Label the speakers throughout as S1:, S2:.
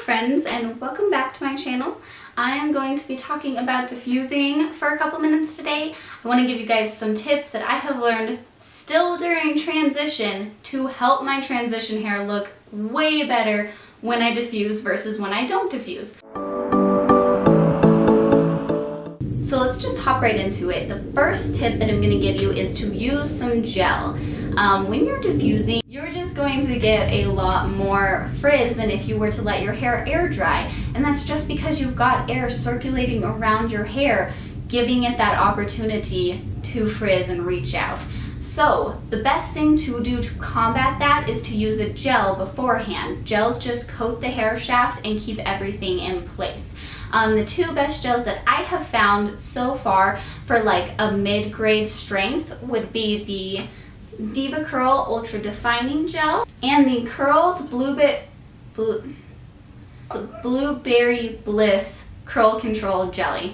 S1: friends, and welcome back to my channel. I am going to be talking about diffusing for a couple minutes today. I want to give you guys some tips that I have learned still during transition to help my transition hair look way better when I diffuse versus when I don't diffuse. So let's just hop right into it. The first tip that I'm going to give you is to use some gel. When you're diffusing, you're just going to get a lot more frizz than if you were to let your hair air dry. And that's just because you've got air circulating around your hair, giving it that opportunity to frizz and reach out. So the best thing to do to combat that is to use a gel beforehand. Gels just coat the hair shaft and keep everything in place. The two best gels that I have found so far for like a mid-grade strength would be the Diva Curl Ultra Defining Gel and the Curls Blueberry Bliss Curl Control Jelly.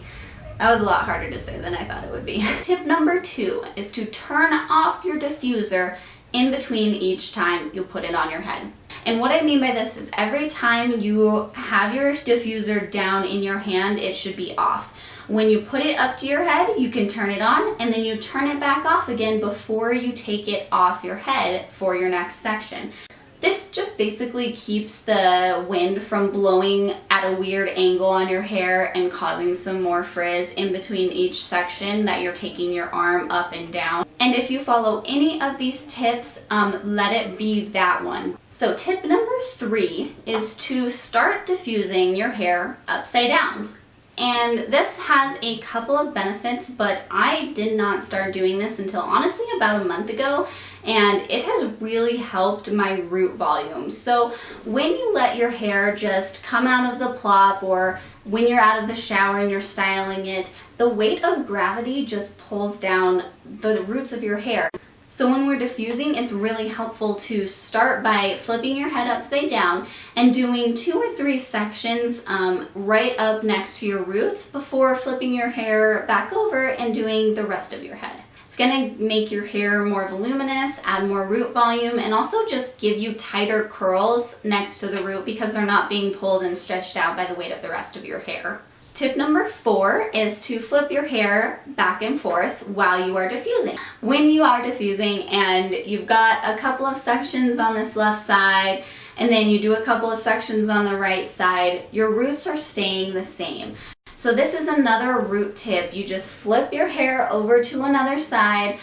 S1: That was a lot harder to say than I thought it would be. Tip number 2 is to turn off your diffuser in between each time you put it on your head. And what I mean by this is every time you have your diffuser down in your hand, it should be off. When you put it up to your head, you can turn it on and then you turn it back off again before you take it off your head for your next section. This just basically keeps the wind from blowing at a weird angle on your hair and causing some more frizz in between each section that you're taking your arm up and down. And if you follow any of these tips, let it be that one. So tip number 3 is to start diffusing your hair upside down. And this has a couple of benefits, but I did not start doing this until honestly about a month ago, and it has really helped my root volume. So when you let your hair just come out of the plop, or when you're out of the shower and you're styling it, the weight of gravity just pulls down the roots of your hair. So when we're diffusing, it's really helpful to start by flipping your head upside down and doing 2 or 3 sections right up next to your roots before flipping your hair back over and doing the rest of your head. It's going to make your hair more voluminous, add more root volume, and also just give you tighter curls next to the root because they're not being pulled and stretched out by the weight of the rest of your hair. Tip number 4 is to flip your hair back and forth while you are diffusing. When you are diffusing and you've got a couple of sections on this left side and then you do a couple of sections on the right side, your roots are staying the same. So this is another root tip. You just flip your hair over to another side,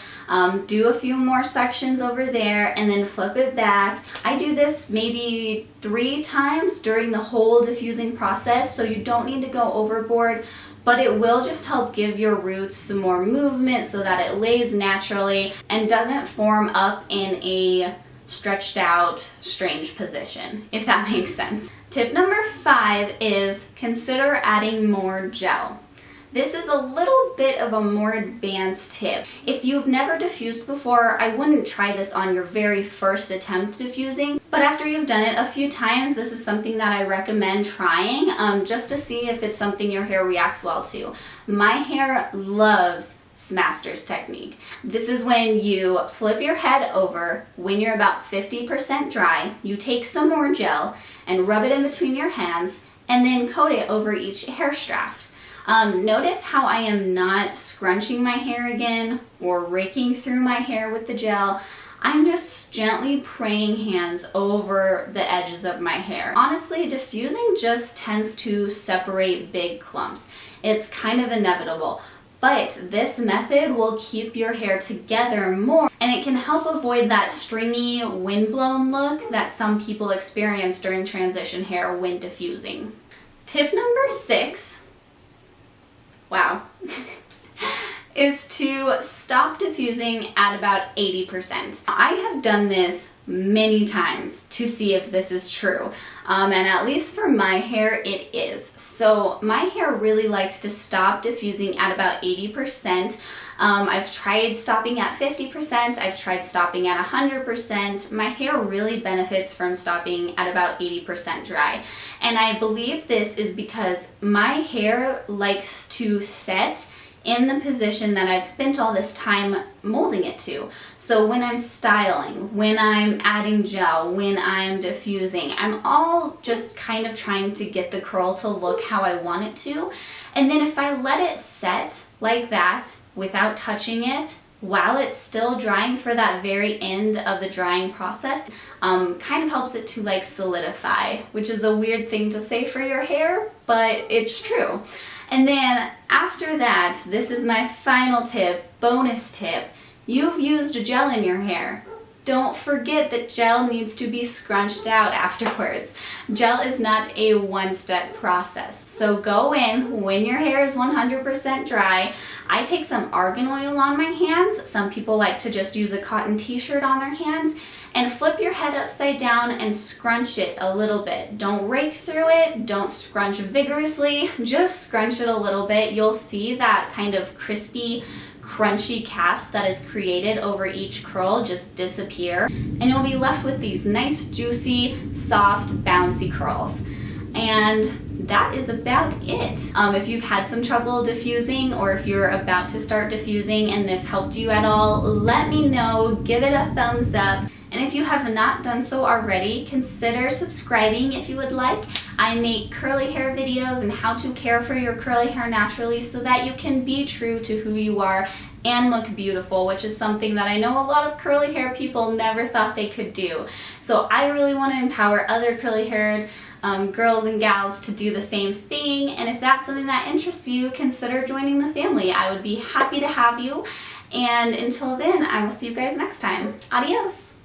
S1: do a few more sections over there, and then flip it back. I do this maybe 3 times during the whole diffusing process, so you don't need to go overboard, but it will just help give your roots some more movement so that it lays naturally and doesn't form up in a stretched out, strange position, if that makes sense. Tip number 5 is consider adding more gel. This is a little bit of a more advanced tip. If you've never diffused before, I wouldn't try this on your very first attempt diffusing, but after you've done it a few times, this is something that I recommend trying just to see if it's something your hair reacts well to. My hair loves Master's technique. This is when you flip your head over when you're about 50% dry, you take some more gel and rub it in between your hands and then coat it over each hair shaft. Notice how I am not scrunching my hair again or raking through my hair with the gel. I'm just gently praying hands over the edges of my hair. Honestly, diffusing just tends to separate big clumps. It's kind of inevitable. But this method will keep your hair together more, and it can help avoid that stringy, windblown look that some people experience during transition hair when diffusing. Tip number 6, wow, is to stop diffusing at about 80%. I have done this many times to see if this is true, and at least for my hair it is. So my hair really likes to stop diffusing at about 80%. I've tried stopping at 50%, I've tried stopping at 100%. My hair really benefits from stopping at about 80% dry. And I believe this is because my hair likes to set in the position that I've spent all this time molding it to. So when I'm styling, when I'm adding gel, when I'm diffusing, I'm all just kind of trying to get the curl to look how I want it to. And then if I let it set like that without touching it, while it's still drying for that very end of the drying process, kind of helps it to like solidify, which is a weird thing to say for your hair, but it's true. And then after that, this is my final tip, bonus tip. You've used gel in your hair. Don't forget that gel needs to be scrunched out afterwards. Gel is not a one-step process. So go in when your hair is 100% dry. I take some argan oil on my hands. Some people like to just use a cotton t-shirt on their hands, and flip your head upside down and scrunch it a little bit. Don't rake through it, don't scrunch vigorously, just scrunch it a little bit. You'll see that kind of crispy, crunchy cast that is created over each curl just disappear, and you'll be left with these nice, juicy, soft, bouncy curls. And that is about it. If you've had some trouble diffusing, or if you're about to start diffusing and this helped you at all, let me know, give it a thumbs up. And if you have not done so already, consider subscribing if you would like. I make curly hair videos and how to care for your curly hair naturally so that you can be true to who you are and look beautiful, which is something that I know a lot of curly hair people never thought they could do. So I really want to empower other curly haired girls and gals to do the same thing. And if that's something that interests you, consider joining the family. I would be happy to have you. And until then, I will see you guys next time. Adios!